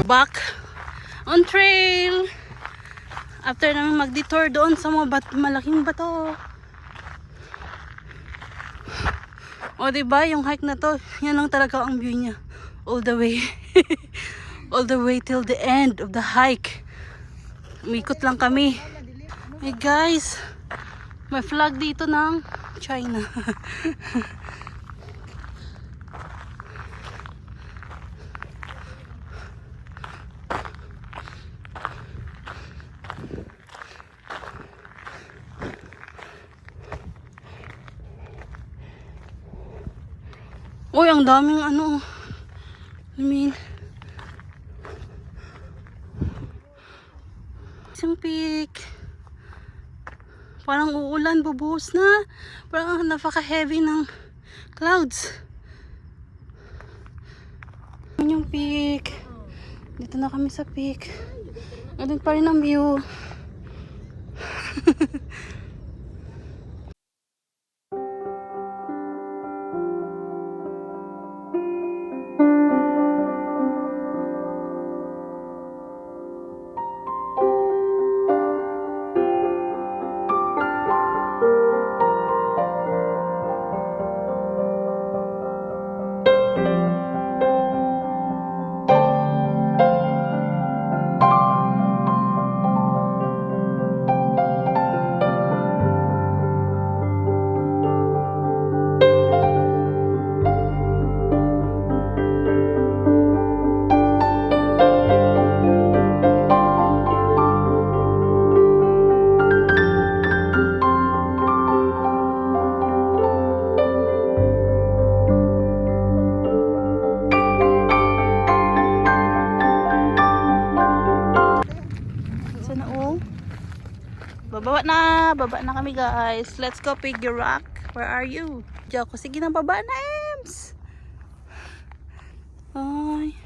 Back on trail. After namin mag-detour doon sa mga malaking bato. O diba, yung hike na to, yan lang talaga ang view niya. All the way. All the way till the end of the hike. Umikot lang kami. Hey guys, may flag dito ng China. Uy, ang daming ano. Isang peak. Parang uulan, bubuhos na. Parang napaka-heavy ng clouds. Yung peak. Dito na kami sa peak. Ganun pa rin ang view. Baba na kami guys. Let's go Piggy Rock. Where are you? Diyan ako. Sige na, baba na, Ems. Ay.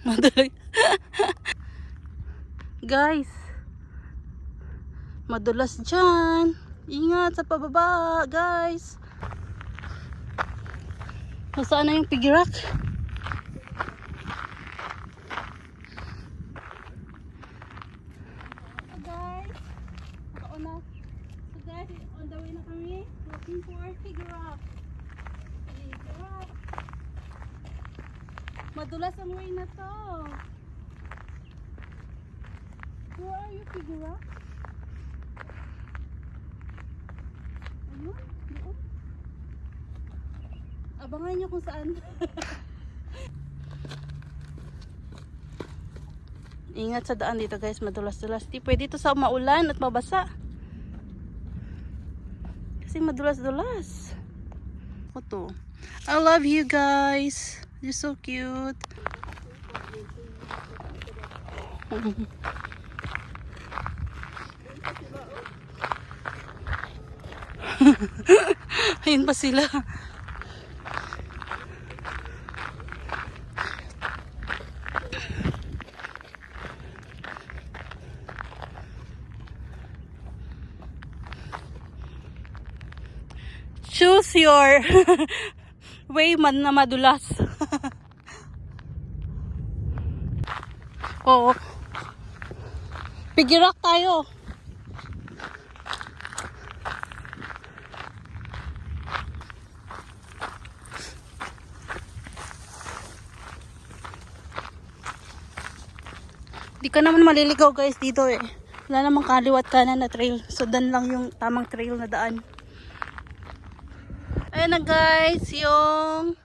Madali. Guys. Madulas dyan. Ingat sa pababa, guys. Saan na yung Piggy Rock? On the way na kami, looking for Piggy Rock. Piggy Rock. Madulas ang way na to. Where are you, Piggy Rock? Ayun, doon. Abangan nyo kung saan. Ingat sa daan dito guys, madulas-dulas. Di pwede ito sa maulan at mabasa. Kasi madulas-dulas. Ito. I love you guys. You're so cute. Ayun pa sila. Choose your way man na madulas. Oo. Piggy Rock tayo. Di ka naman maliligaw guys dito eh. Wala namang kaliwat kanan na trail. So dan lang yung tamang trail na daan. Ayan na guys, yung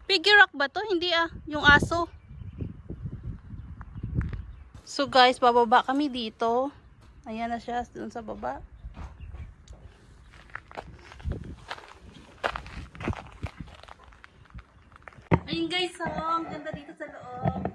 Piggy Rock ba to? Hindi ah, yung aso. So guys, bababa kami dito. Ayan na siya, dun sa baba. Ayun guys, so, ang ganda dito sa loob.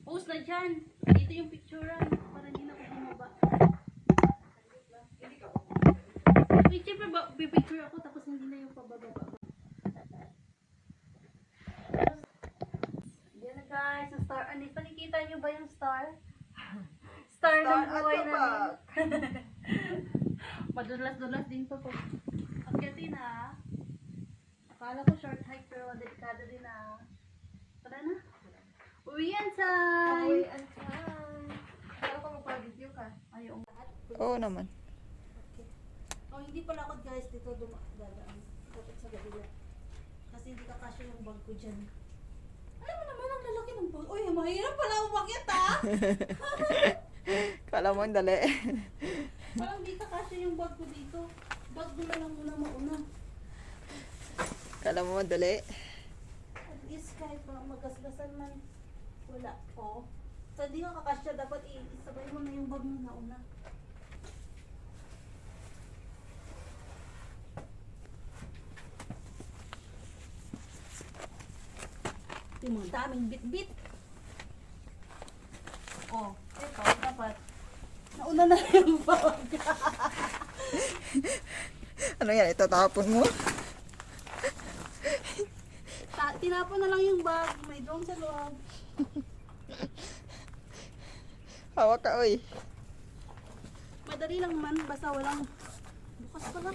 Post na dyan. Dito yung picturean. Para hindi na Picture pa ba? Pipicture ako tapos hindi na yung pababa. Yan na guys, ang star. Ano, panikita nyo ba yung star? Star ng buhay namin. Madulas-dulas din to po. Akyatin na. Akala ko short hike pero delikado din na. Tara na. Uwian time! Uwian time! Kala ko magpa-video ka. Ayun. Oo naman. Oh, hindi pala ako guys dito dadaan. Dapat sa gabila. Kasi hindi kakasya yung bag ko dyan. Alam mo naman ang lalaki ng bag. Uy, mahirap pala umakyat ah! Kala mo ang dali. Parang hindi kakasya yung bag ko dito. Bag ko na lang muna mauna. Kala mo ang dali. At least kahit magasgasan man, wala ko. So hindi ka kakasya, dapat isabay mo na yung bag mo nauna. Yung mga daming bit-bit. Oh, ito, dapat. Nauna na yung bag. Ano yan? Itatapon mo? Tinapon na lang yung bag. May drone sa loob. Hawak ka, oy. Madali lang man, basta walang bukas pala.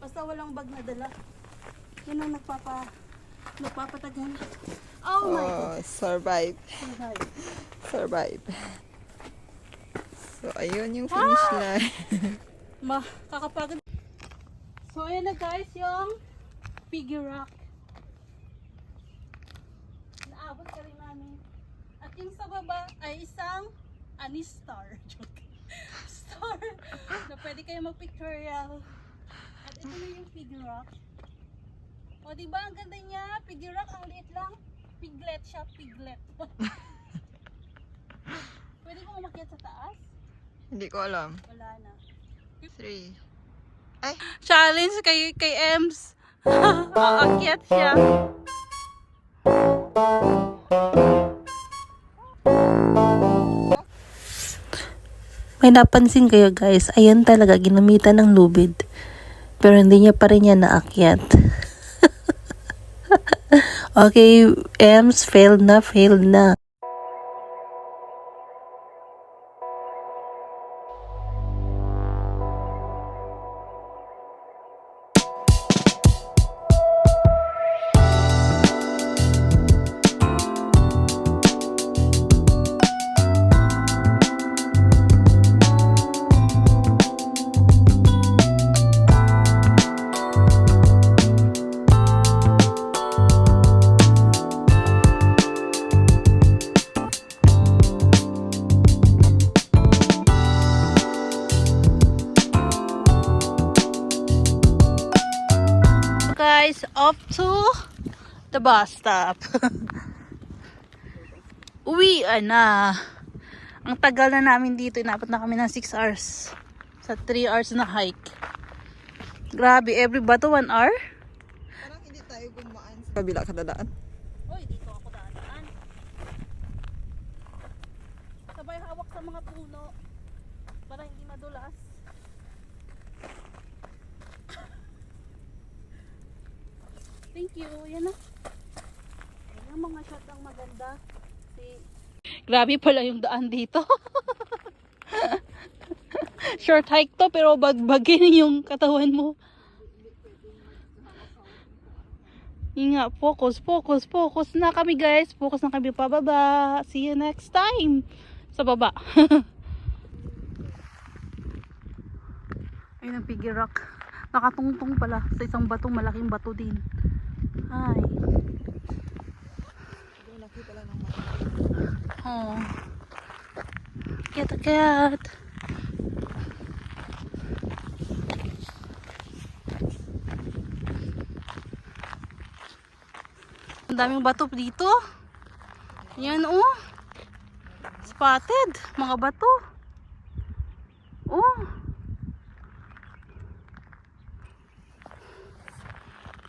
Basta walang bag na dala. Yan ang nagpapatagal. Oh my God. Survive. Survive. Survive. So, ayun yung finish line. Kakapagod. So, ayan na guys, yung figure rock. Naabot ka rin namin. At yung sa baba ay isang anis star. Joke. Star. Na pwede kayo mag-pictorial. At ito na yung figure rock. O, diba ang ganda niya? Figure rock, ang liit lang. Piglet siya, piglet. Pwede ko umakyat sa taas? Hindi ko alam. Wala na. 3. Ay! Challenge kay Ems. Aakyat siya. May napansin kayo guys, ayan talaga ginamitan ng lubid. Pero hindi niya pa rin yan naakyat. Okay, Ems, failed na, failed na. Guys, off to the bus stop. Uwian na. Ang tagal na namin dito. Inabot na kami ng 6 hours. Sa 3 hours na hike. Grabe, every bato 1 hour. Parang hindi tayo gumaan sa kabila kadadaan. Uy, dito ako dadaan. Sabay hawak sa mga puno. Para hindi madulas. Thank you. Yan na. Yan ang mga shot ang maganda. Grabe pala yung daan dito. Short hike to pero bagbagin yung katawan mo. Yun nga, focus na kami guys. Focus na kami pababa. See you next time. Sa baba. Ayun ang figure rock. Nakatungtong pala sa isang bato. Malaking bato din. Ay. Oh. Kat. Ang daming bato dito. Yan oh. Spotted. Mga bato. Oh.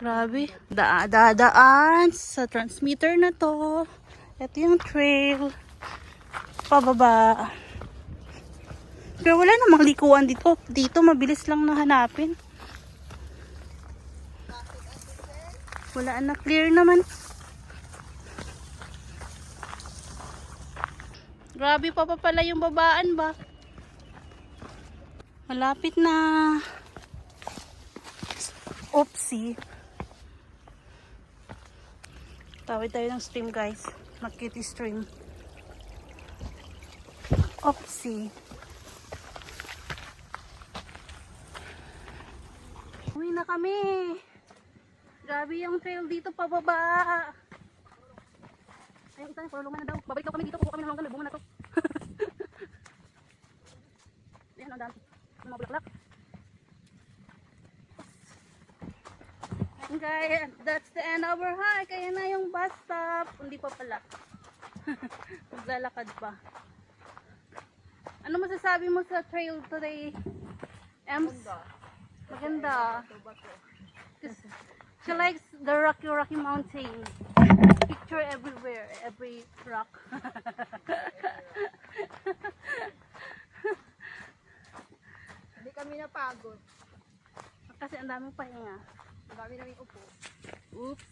Grabe. Dadaan sa transmitter na to. Ito yung trail. Pababa. Pero wala namang likuan dito. Dito mabilis lang na hanapin. Wala na, clear naman. Grabe pa pala yung babaan ba? Malapit na. Oopsie. Tawid tayo ng stream guys. Makiti stream. Oopsie. Uwi na kami. Grabe yung trail dito pababa. Ayun, isa, palulungan na daw. Babalik daw kami dito. Kukuha kami ng hanggang. Bunga na to. Ayan, ang dami. Ang mga bulaklak. And guys, that's the end of our hike. Ayan na yung bus stop. Hindi pa pala. Maglalakad pa. Ano masasabi mo sa trail today, Ems? Maganda. She likes the Rocky Mountain. Picture everywhere, every rock. Hindi kami napagod. Kasi ang daming pahinga. Ang dami namin upo. Oops.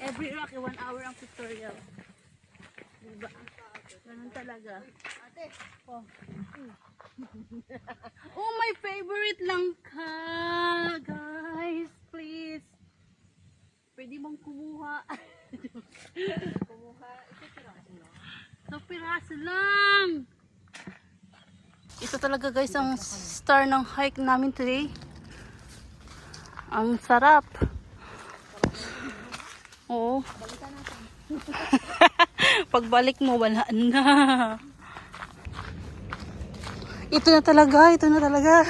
Every rock, 1 hour ang tutorial. Diba? Ganun talaga. Ate, Oh. Oh, my favorite lang ka, guys. Please. Pwede bang kumuha? kumuha. Ito piraso lang. So, piraso lang. Ito talaga guys ang star ng hike namin today. Ang sarap. Oo. Pagbalik mo, wala na. Ito na talaga, ito na talaga.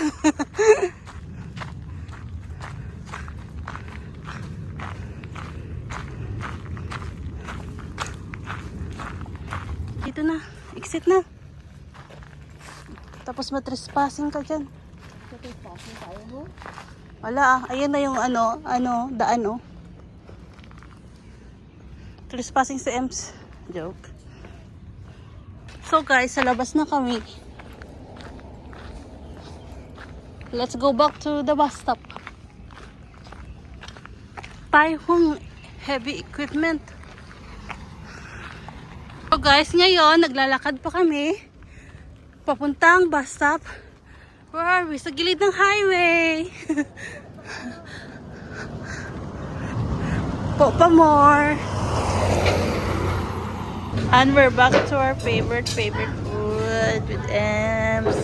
Dito na, exit na. Tapos matrespassing ka dyan. Trespassing tayo mo? Wala ah, ayun na yung daan oh. Trespassing sa Ems. Joke. So guys, sa labas na kami. Let's go back to the bus stop. Tayong heavy equipment. So guys, ngayon naglalakad pa kami papuntang bus stop. Where are we? Sa gilid ng highway. Popa more. And we're back to our favorite food with Ems.